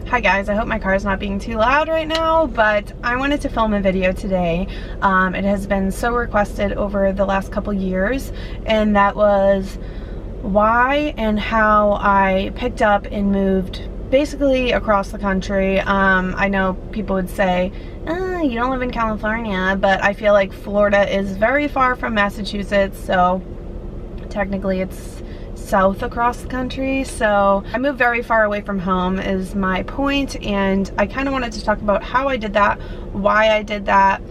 Hi guys, I hope my car is not being too loud right now, but I wanted to film a video today. It has been so requested over the last couple years, and that was why and how I picked up and moved basically across the country. I know people would say, you don't live in California, but I feel like Florida is very far from Massachusetts, so technically it's south across the country. So I moved very far away from home is my point, and I kind of wanted to talk about how I did that, why I did that,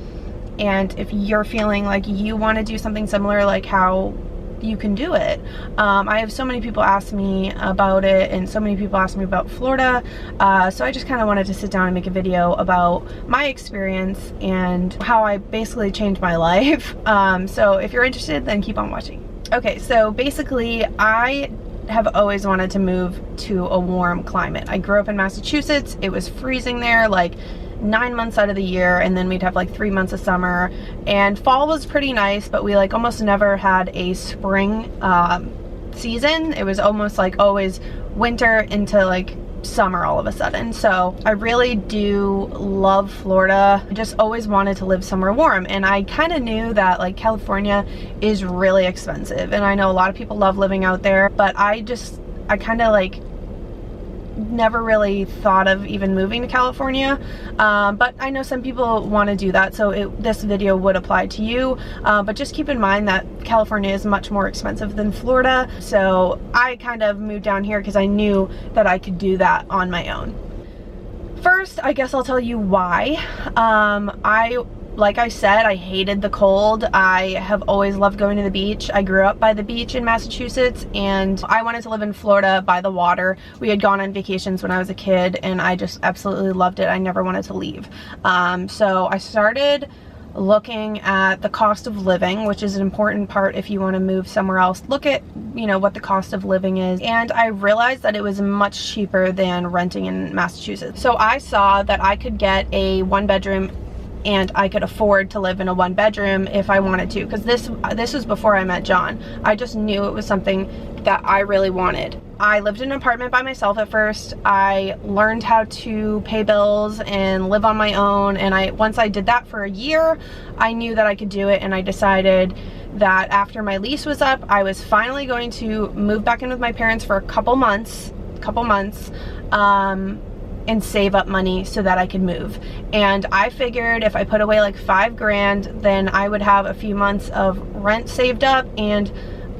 and if you're feeling like you want to do something similar, like how you can do it. I have so many people ask me about it, and so many people ask me about Florida, so I just kind of wanted to sit down and make a video about my experience and how I basically changed my life. So if you're interested, then keep on watching. Okay, so basically I have always wanted to move to a warm climate. I grew up in Massachusetts. It was freezing there like 9 months out of the year, and then we'd have like 3 months of summer, and fall was pretty nice, but we like almost never had a spring season. It was almost like always winter into like summer all of a sudden. So I really do love Florida. I just always wanted to live somewhere warm, and I kind of knew that like California is really expensive, and I know a lot of people love living out there, but I kind of like never really thought of even moving to California, but I know some people want to do that, so this video would apply to you, but just keep in mind that California is much more expensive than Florida, so I kind of moved down here because I knew that I could do that on my own. First, I guess I'll tell you why. Like I said, I hated the cold. I have always loved going to the beach. I grew up by the beach in Massachusetts, and I wanted to live in Florida by the water. We had gone on vacations when I was a kid, and I just absolutely loved it. I never wanted to leave. So I started looking at the cost of living, which is an important part if you want to move somewhere else. Look at, you know, what the cost of living is, and I realized that it was much cheaper than renting in Massachusetts. So I saw that I could get a 1-bedroom, and I could afford to live in a 1-bedroom if I wanted to, because this was before I met John. I just knew it was something that I really wanted. I lived in an apartment by myself at first. I learned how to pay bills and live on my own, and once I did that for a year, I knew that I could do it, and I decided that after my lease was up, I was finally going to move back in with my parents for a couple months, and save up money so that I could move. And I figured if I put away like $5 grand, then I would have a few months of rent saved up and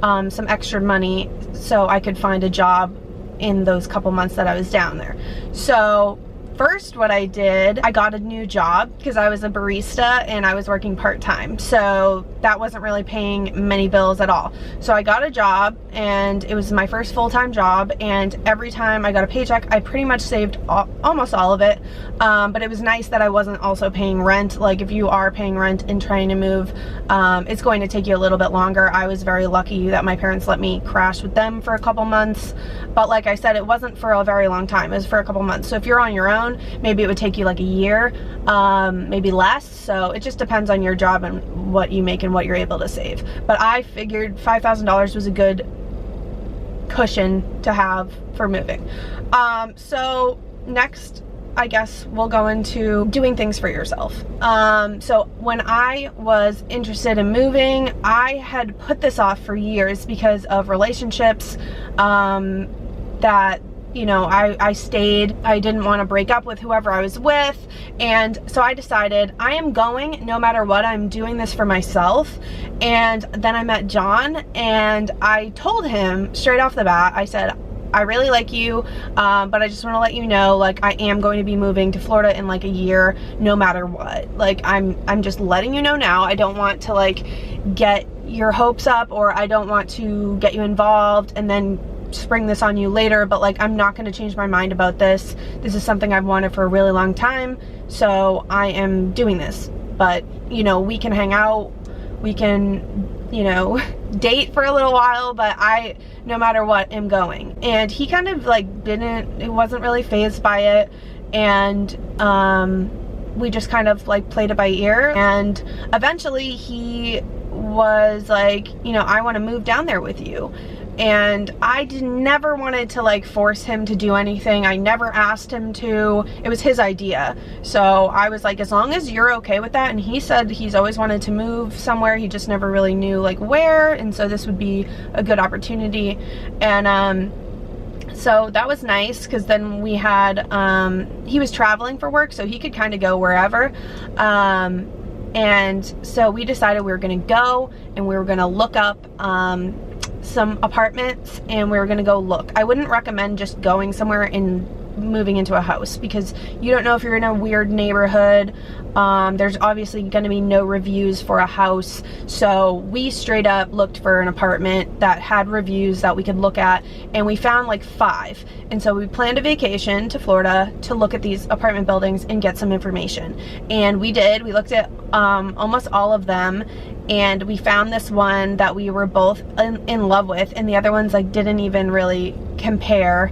some extra money so I could find a job in those couple months that I was down there. So first what I did, I got a new job because I was a barista and I was working part-time, so that wasn't really paying many bills at all. So I got a job, and it was my first full-time job, and every time I got a paycheck I pretty much saved almost all of it, but it was nice that I wasn't also paying rent. Like if you are paying rent and trying to move, it's going to take you a little bit longer. I was very lucky that my parents let me crash with them for a couple months, but like I said, it wasn't for a very long time. It was for a couple months. So if you're on your own, maybe it would take you like a year, maybe less. So it just depends on your job and what you make and what you're able to save. But I figured $5,000 was a good cushion to have for moving. So next, I guess we'll go into doing things for yourself. So when I was interested in moving, I had put this off for years because of relationships that, you know, I stayed. I didn't want to break up with whoever I was with, and so I decided I am going no matter what. I'm doing this for myself. And then I met John, and I told him straight off the bat, I said, I really like you, but I just want to let you know, like, I am going to be moving to Florida in like a year no matter what. Like, I'm just letting you know now. I don't want to like get your hopes up, or I don't want to get you involved and then spring this on you later, but like, I'm not going to change my mind about this. This is something I've wanted for a really long time, so I am doing this. But, you know, we can hang out, we can, you know, date for a little while, but I, no matter what, am going. And he kind of like wasn't really fazed by it, and we just kind of like played it by ear, and eventually he was like, you know, I want to move down there with you. and I never wanted to like force him to do anything. I never asked him to. It was his idea. So I was like, as long as you're okay with that. And he said he's always wanted to move somewhere, he just never really knew like where, and so this would be a good opportunity. And so that was nice, because then we had he was traveling for work, so he could kind of go wherever. And so we decided we were gonna go and we were gonna look up some apartments, and we were gonna go look. I wouldn't recommend just going somewhere and moving into a house, because you don't know if you're in a weird neighborhood. There's obviously gonna be no reviews for a house, so we straight up looked for an apartment that had reviews that we could look at, and we found like 5. And so we planned a vacation to Florida to look at these apartment buildings and get some information, and we did. We looked at almost all of them, and we found this one that we were both in love with, and the other ones like didn't even really compare.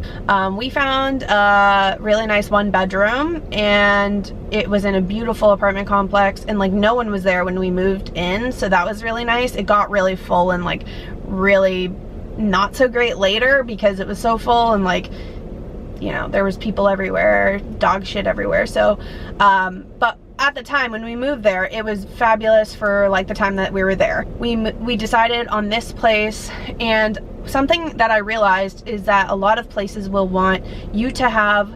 We found a really nice 1-bedroom, and it was in a beautiful apartment complex, and like no one was there when we moved in, so that was really nice. It got really full and like really not so great later, because it was so full, and like, you know, there was people everywhere, dog shit everywhere. So but at the time when we moved there, it was fabulous for like the time that we were there. We decided on this place, and something that I realized is that a lot of places will want you to have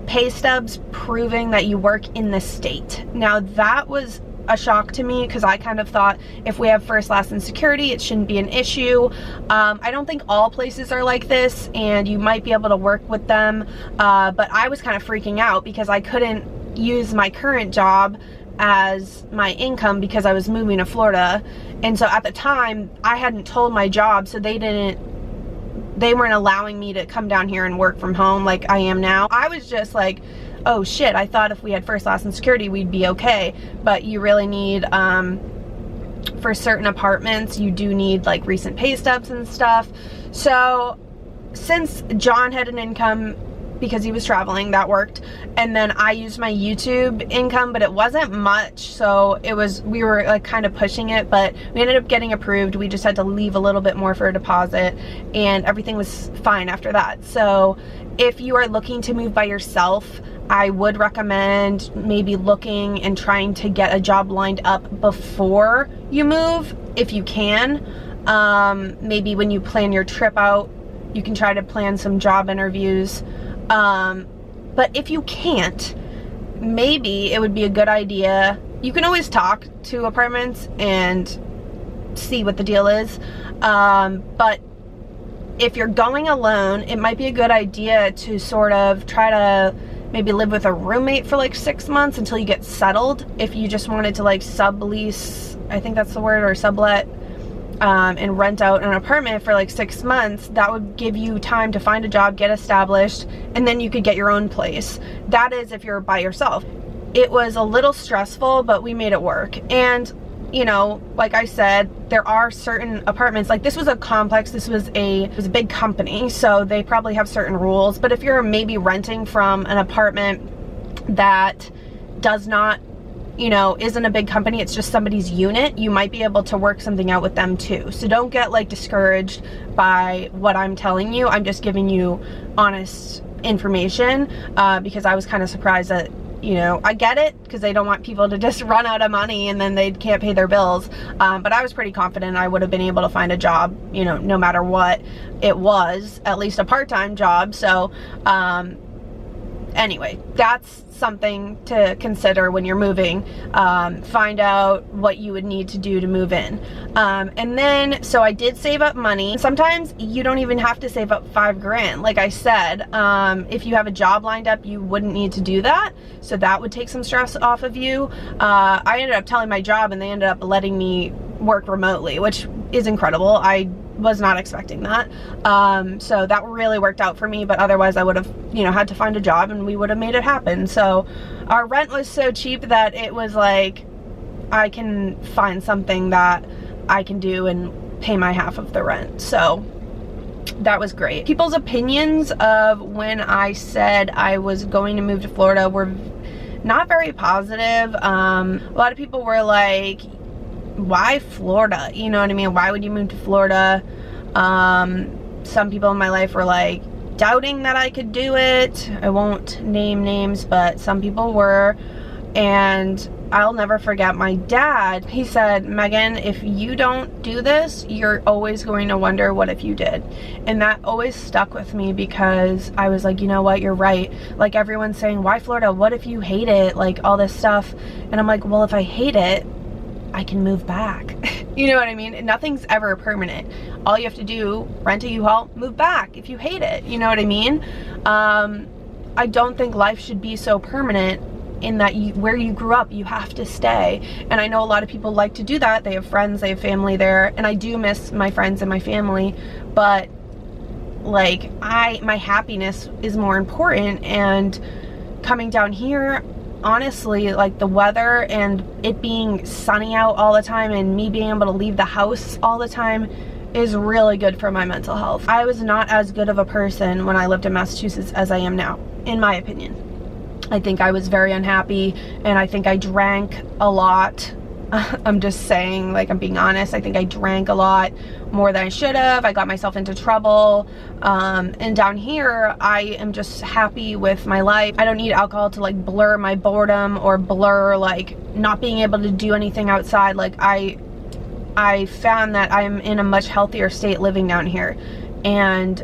pay stubs proving that you work in the state. Now that was a shock to me, because I kind of thought if we have first, last, and security, it shouldn't be an issue. I don't think all places are like this, and you might be able to work with them, but I was kind of freaking out because I couldn't use my current job as my income because I was moving to Florida. And so at the time I hadn't told my job, so they weren't allowing me to come down here and work from home like I am now. I was just like, oh shit, I thought if we had first, last, and security we'd be okay. But you really need for certain apartments, you do need like recent pay stubs and stuff. So since John had an income because he was traveling, that worked. And then I used my YouTube income, but it wasn't much, so we were like kind of pushing it, but we ended up getting approved. We just had to leave a little bit more for a deposit, and everything was fine after that. So if you are looking to move by yourself, I would recommend maybe looking and trying to get a job lined up before you move, if you can. Maybe when you plan your trip out, you can try to plan some job interviews. But if you can't, maybe it would be a good idea. You can always talk to apartments and see what the deal is. But if you're going alone, it might be a good idea to sort of try to maybe live with a roommate for like 6 months until you get settled. If you just wanted to like sublease, I think that's the word, or sublet, and rent out an apartment for like 6 months, that would give you time to find a job, get established, and then you could get your own place. That is if you're by yourself. It was a little stressful, but we made it work. And you know, like I said, there are certain apartments, like this was a complex, it was a big company, so they probably have certain rules. But if you're maybe renting from an apartment that does not, you know, isn't a big company, it's just somebody's unit, you might be able to work something out with them too. So don't get like discouraged by what I'm telling you. I'm just giving you honest information, because I was kind of surprised that, you know, I get it, because they don't want people to just run out of money and then they can't pay their bills. But I was pretty confident I would have been able to find a job, you know, no matter what it was, at least a part-time job. So anyway, that's something to consider when you're moving. Find out what you would need to do to move in. And then, so I did save up money. Sometimes you don't even have to save up $5 grand. Like I said, if you have a job lined up, you wouldn't need to do that. So that would take some stress off of you. I ended up telling my job and they ended up letting me work remotely, which is incredible. I was not expecting that. So that really worked out for me, but otherwise I would have, you know, had to find a job and we would have made it happen. So our rent was so cheap that it was like, I can find something that I can do and pay my half of the rent. So that was great. People's opinions of when I said I was going to move to Florida were not very positive. A lot of people were like, why Florida? You know what I mean? Why would you move to Florida? Some people in my life were like doubting that I could do it. I won't name names, but some people were. And I'll never forget my dad. He said, Megan, if you don't do this, you're always going to wonder what if you did. And that always stuck with me, because I was like, you know what, you're right. Like, everyone's saying, why Florida? What if you hate it? Like, all this stuff. And I'm like, well, if I hate it, I can move back. You know what I mean? Nothing's ever permanent. All you have to do, rent a U-Haul, move back if you hate it. You know what I mean? I don't think life should be so permanent, in that where you grew up, you have to stay. And I know a lot of people like to do that. They have friends, they have family there, and I do miss my friends and my family, but like, my happiness is more important. And coming down here, honestly, like, the weather and it being sunny out all the time and me being able to leave the house all the time is really good for my mental health. I was not as good of a person when I lived in Massachusetts as I am now, in my opinion. I think I was very unhappy, and I think I drank a lot. I'm just saying, like, I'm being honest. I think I drank a lot more than I should have. I got myself into trouble. And down here, I am just happy with my life. I don't need alcohol to, like, blur my boredom or blur, like, not being able to do anything outside. Like, I found that I'm in a much healthier state living down here. And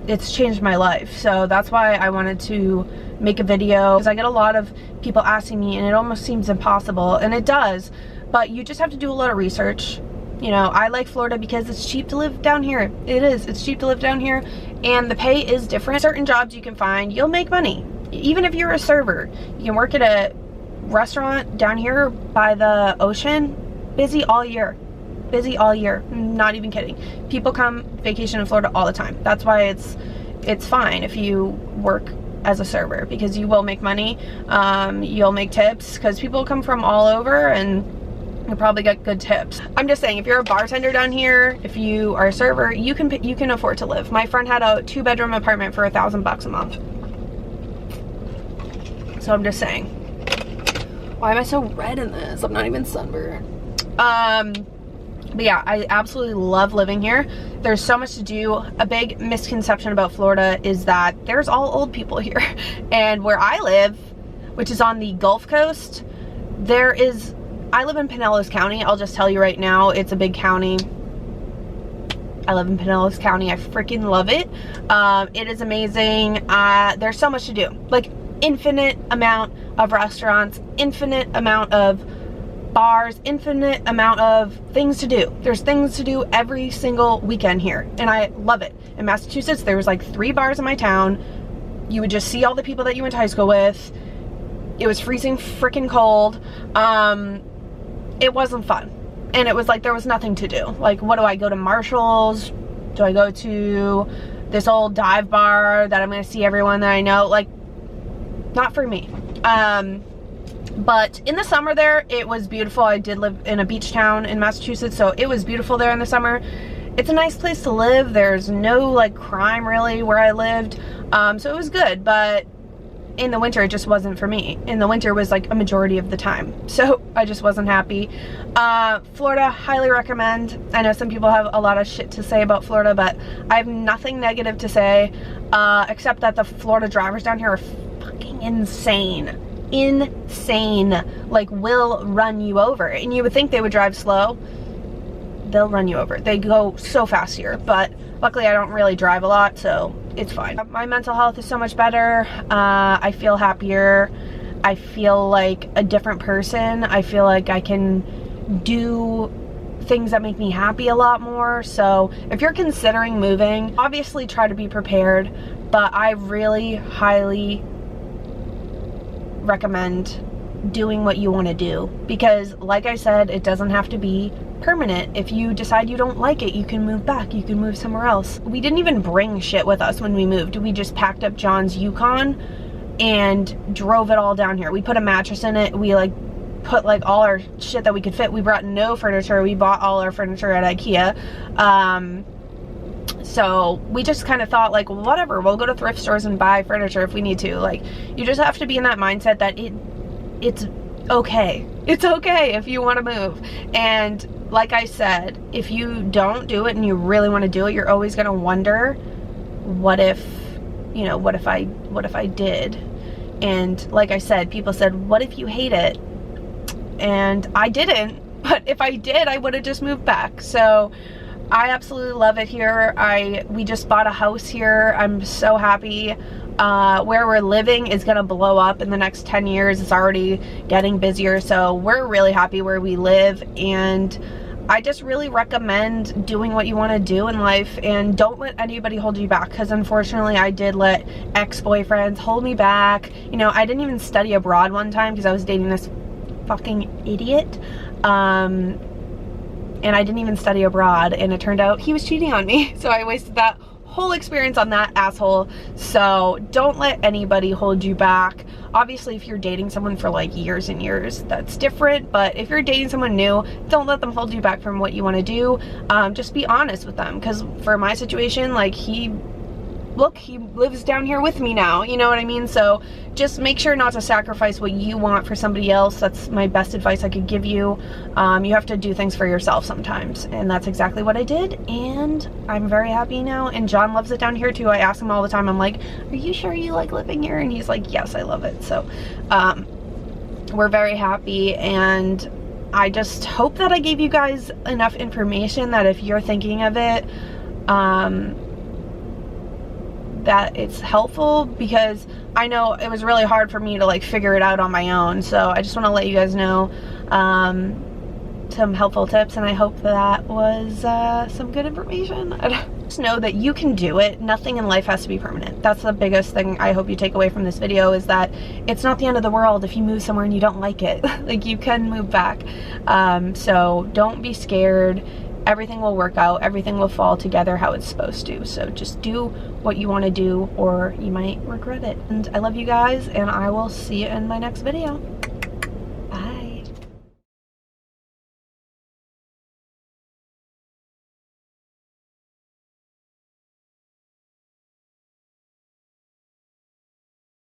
it's changed my life. So that's why I wanted to make a video, because I get a lot of people asking me, and it almost seems impossible, and it does, but you just have to do a lot of research. You know, I like Florida because it's cheap to live down here. It is. It's cheap to live down here, and the pay is different. Certain jobs you can find, you'll make money. Even if you're a server, you can work at a restaurant down here by the ocean, busy all year. Busy all year. Not even kidding. People come vacation in Florida all the time. That's why it's fine if you work as a server, because you will make money. You'll make tips, because people come from all over, and you'll probably get good tips. I'm just saying, if you're a bartender down here, if you are a server, you can afford to live. My friend had a 2-bedroom apartment for $1,000 a month. So I'm just saying. Why am I so red in this? I'm not even sunburned. But yeah, I absolutely love living here. There's so much to do. A big misconception about Florida is that there's all old people here. And where I live, which is on the Gulf Coast, I live in Pinellas County. I'll just tell you right now, it's a big county. I live in Pinellas County. I freaking love it. It is amazing. There's so much to do. Like, infinite amount of restaurants, infinite amount of bars, infinite amount of things to do. There's things to do every single weekend here, and I love it. In Massachusetts, there was like 3 bars in my town. You would just see all the people that you went to high school with. It was freezing freaking cold. It wasn't fun, and it was like there was nothing to do. Like, what do I go to Marshall's? Do I go to this old dive bar that I'm gonna see everyone that I know? Like, not for me. But in the summer there, it was beautiful. I did live in a beach town in Massachusetts, so it was beautiful there in the summer. It's a nice place to live. There's no, like, crime really where I lived, so it was good. But in the winter, it just wasn't for me. In the winter was like a majority of the time, so I just wasn't happy. Florida, highly recommend. I know some people have a lot of shit to say about Florida, but I have nothing negative to say, except that the Florida drivers down here are fucking insane. Like, will run you over. And you would think they would drive slow. They'll run you over. They go so fast here, but luckily I don't really drive a lot, so it's fine. My mental health is so much better. I feel happier. I feel like a different person. I feel like I can do things that make me happy a lot more. So if you're considering moving, obviously try to be prepared, but I really highly recommend doing what you want to do, because like I said, it doesn't have to be permanent. If you decide you don't like it, you can move back, you can move somewhere else. We didn't even bring shit with us when we moved. We just packed up John's Yukon and drove it all down here. We put a mattress in it. We like put like all our shit that we could fit. We brought no furniture. We bought all our furniture at IKEA. So we just kind of thought, like, well, whatever, we'll go to thrift stores and buy furniture if we need to. Like, you just have to be in that mindset that it's okay. It's okay if you want to move. And like I said, if you don't do it and you really want to do it, you're always going to wonder, what if, you know, what if I did? And like I said, people said, what if you hate it? And I didn't, but if I did, I would have just moved back. So I absolutely love it here. We just bought a house here. I'm so happy. Where we're living is gonna blow up in the next 10 years. It's already getting busier, so we're really happy where we live, and I just really recommend doing what you want to do in life, and don't let anybody hold you back, because unfortunately I did let ex-boyfriends hold me back. You know, I didn't even study abroad one time because I was dating this fucking idiot, and I didn't even study abroad, and it turned out he was cheating on me, so I wasted that whole experience on that asshole. So don't let anybody hold you back. Obviously, if you're dating someone for like years and years, that's different, but if you're dating someone new, don't let them hold you back from what you want to do. Just be honest with them, because for my situation, like, he lives down here with me now, you know what I mean? So just make sure not to sacrifice what you want for somebody else. That's my best advice I could give you. You have to do things for yourself sometimes, and that's exactly what I did, and I'm very happy now. And John loves it down here too. I ask him all the time, I'm like, are you sure you like living here? And he's like, yes, I love it. So we're very happy, and I just hope that I gave you guys enough information that if you're thinking of it, that it's helpful, because I know it was really hard for me to like figure it out on my own. So I just want to let you guys know some helpful tips, and I hope that was some good information. Just know that you can do it. Nothing in life has to be permanent. That's the biggest thing I hope you take away from this video, is that it's not the end of the world if you move somewhere and you don't like it. Like, you can move back. So don't be scared. Everything will work out. Everything will fall together how it's supposed to. So just do what you want to do, or you might regret it. And I love you guys, and I will see you in my next video.